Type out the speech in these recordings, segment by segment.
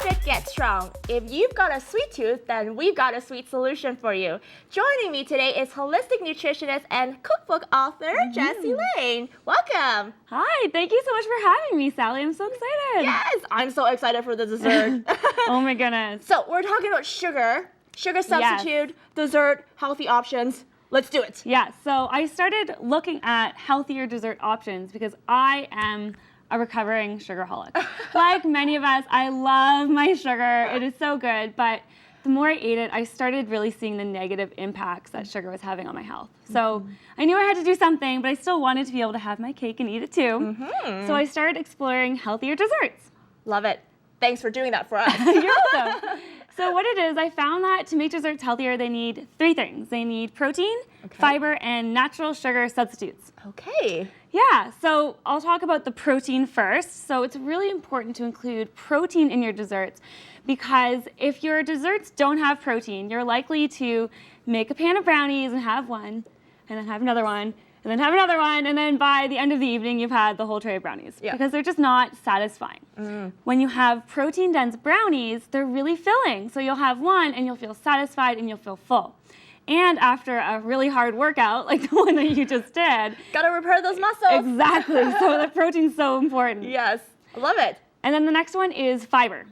fit, get strong. If you've got a sweet tooth, then we've got a sweet solution for you. Joining me today is holistic nutritionist and cookbook author, Jessie Lane. Welcome. Hi, thank you so much for having me, Sally. I'm so excited. Yes, I'm so excited for the dessert. Oh my goodness. So we're talking about sugar substitute, dessert, healthy options. Let's do it. Yeah, so I started looking at healthier dessert options because I am a recovering sugarholic. Like many of us, I love my sugar. It is so good, but the more I ate it, I started really seeing the negative impacts that sugar was having on my health. So I knew I had to do something, but I still wanted to be able to have my cake and eat it too. So I started exploring healthier desserts. Love it. Thanks for doing that for us. You're welcome. So what it is, I found that to make desserts healthier, they need three things. They need protein, fiber, and natural sugar substitutes. Okay. Yeah, so I'll talk about the protein first. So it's really important to include protein in your desserts because if your desserts don't have protein, you're likely to make a pan of brownies and have one, and then have another one, and then have another one, and then by the end of the evening, you've had the whole tray of brownies because they're just not satisfying. When you have protein-dense brownies, they're really filling. So you'll have one, and you'll feel satisfied, and you'll feel full. And after a really hard workout, like the one that you just did. Gotta repair those muscles. Exactly, so the protein's so important. Yes, I love it. And then the next one is fiber.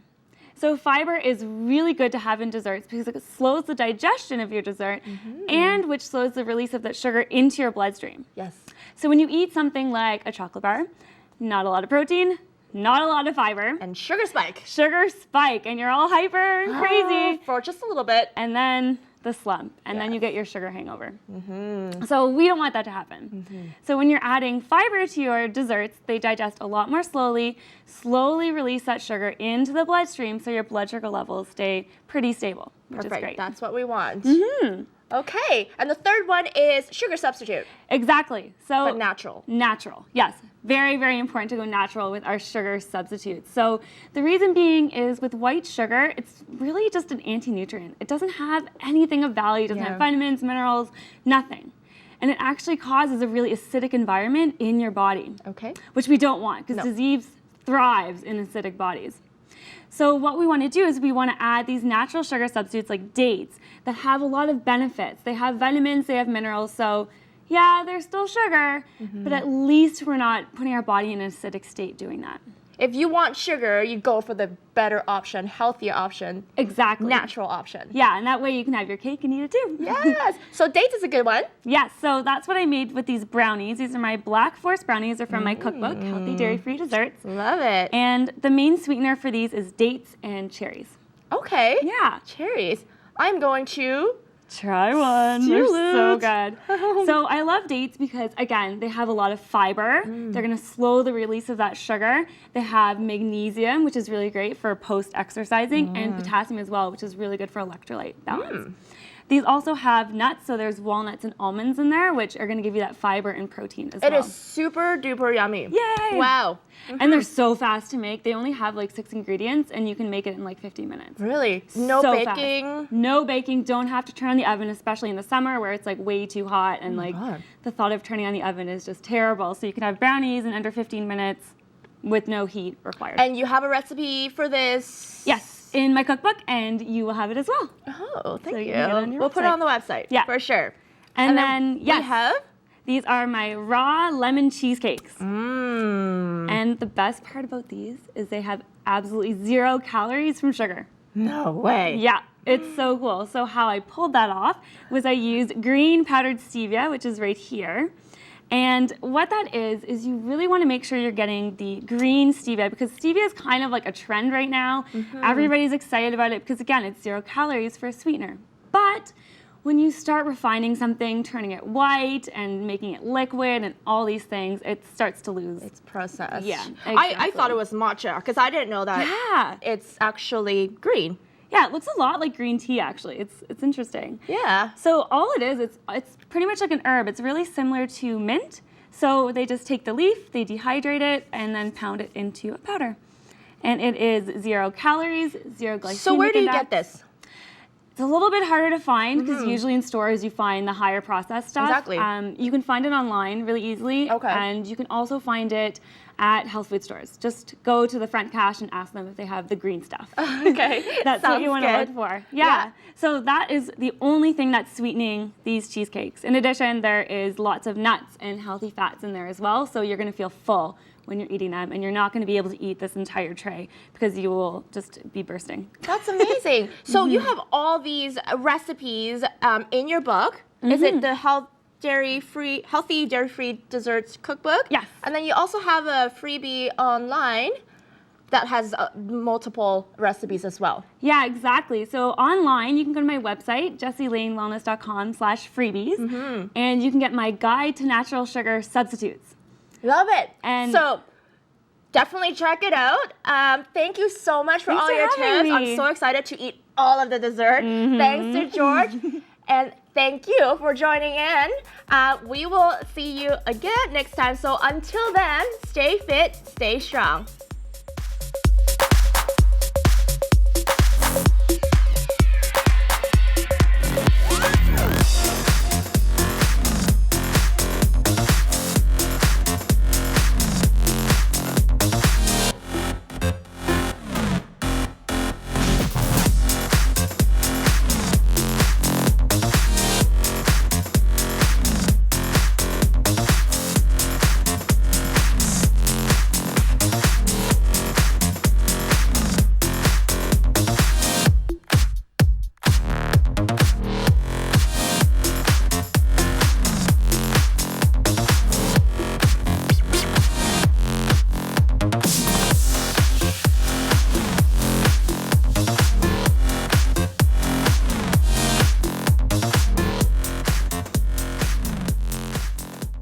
So fiber is really good to have in desserts because it slows the digestion of your dessert and which slows the release of that sugar into your bloodstream. Yes. So when you eat something like a chocolate bar, not a lot of protein, not a lot of fiber. And sugar spike. Sugar spike, and you're all hyper and crazy. For just a little bit. And then the slump, and then you get your sugar hangover. So we don't want that to happen. So when you're adding fiber to your desserts, they digest a lot more slowly release that sugar into the bloodstream so your blood sugar levels stay pretty stable, which is great. That's what we want. Okay, and the third one is sugar substitute. Exactly. So But natural. Natural, yes. Very, very important to go natural with our sugar substitutes. So the reason being is with white sugar, it's really just an anti-nutrient. It doesn't have anything of value. It doesn't have vitamins, minerals, nothing. And it actually causes a really acidic environment in your body. Okay. Which we don't want because disease thrives in acidic bodies. So what we want to do is we want to add these natural sugar substitutes like dates that have a lot of benefits. They have vitamins, they have minerals, so yeah, they're still sugar, but at least we're not putting our body in an acidic state doing that. If you want sugar, you go for the better option, healthier option. Exactly. Natural option. Yeah, and that way you can have your cake and eat it too. Yes. So dates is a good one. Yes, so that's what I made with these brownies. These are my Black Forest brownies. They're from my cookbook, Healthy Dairy-Free Desserts. Love it. And the main sweetener for these is dates and cherries. Okay. Yeah. Cherries. I'm going to try one. They're so good. So I love dates because, again, they have a lot of fiber. They're going to slow the release of that sugar. They have magnesium, which is really great for post-exercising, and potassium as well, which is really good for electrolyte balance. These also have nuts, so there's walnuts and almonds in there, which are going to give you that fiber and protein as well. It is super duper yummy. Yay! Wow. And they're so fast to make. They only have like 6 ingredients, and you can make it in like 15 minutes. Really? No So baking? fast. No baking. Don't have to turn on the oven, especially in the summer where it's like way too hot, and the thought of turning on the oven is just terrible. So you can have brownies in under 15 minutes with no heat required. And you have a recipe for this? Yes, in my cookbook, and you will have it as well. Oh, thank you. you can get it on your We'll put it website. on the website. Yeah. For sure. And then yes, we have? These are my raw lemon cheesecakes. And the best part about these is they have absolutely 0 calories from sugar. No way. Yeah, it's so cool. So how I pulled that off was I used green powdered stevia, which is right here. And what that is you really want to make sure you're getting the green stevia because stevia is kind of like a trend right now. Everybody's excited about it because, again, it's 0 calories for a sweetener. But when you start refining something, turning it white and making it liquid and all these things, it starts to lose. It's processed. Yeah, I exactly. thought it was matcha because I didn't know that it's actually green. Yeah, it looks a lot like green tea, actually. It's interesting. Yeah. So all it is, it's pretty much like an herb. It's really similar to mint. So they just take the leaf, they dehydrate it, and then pound it into a powder. And it is 0 calories, 0 glycemic So where do you index. get this? It's a little bit harder to find because usually in stores you find the higher processed stuff. Exactly. You can find it online really easily. Okay. And you can also find it at health food stores. Just go to the front cash and ask them if they have the green stuff. Okay. That's what you want to Sounds look good. for. Yeah. So that is the only thing that's sweetening these cheesecakes. In addition, there is lots of nuts and healthy fats in there as well. So you're going to feel full when you're eating them, and you're not going to be able to eat this entire tray because you will just be bursting. That's amazing. So you have all these recipes in your book. Is it the healthy dairy-free desserts cookbook? Yes. And then you also have a freebie online that has multiple recipes as well. Yeah, exactly. So online, you can go to my website, jessielanewellness.com/freebies, and you can get my guide to natural sugar substitutes. Love it. And so definitely check it out. Thank you so much for Thanks all for your having tips. me. I'm so excited to eat all of the dessert. Thanks to George. And thank you for joining in. We will see you again next time. So until then, stay fit, stay strong.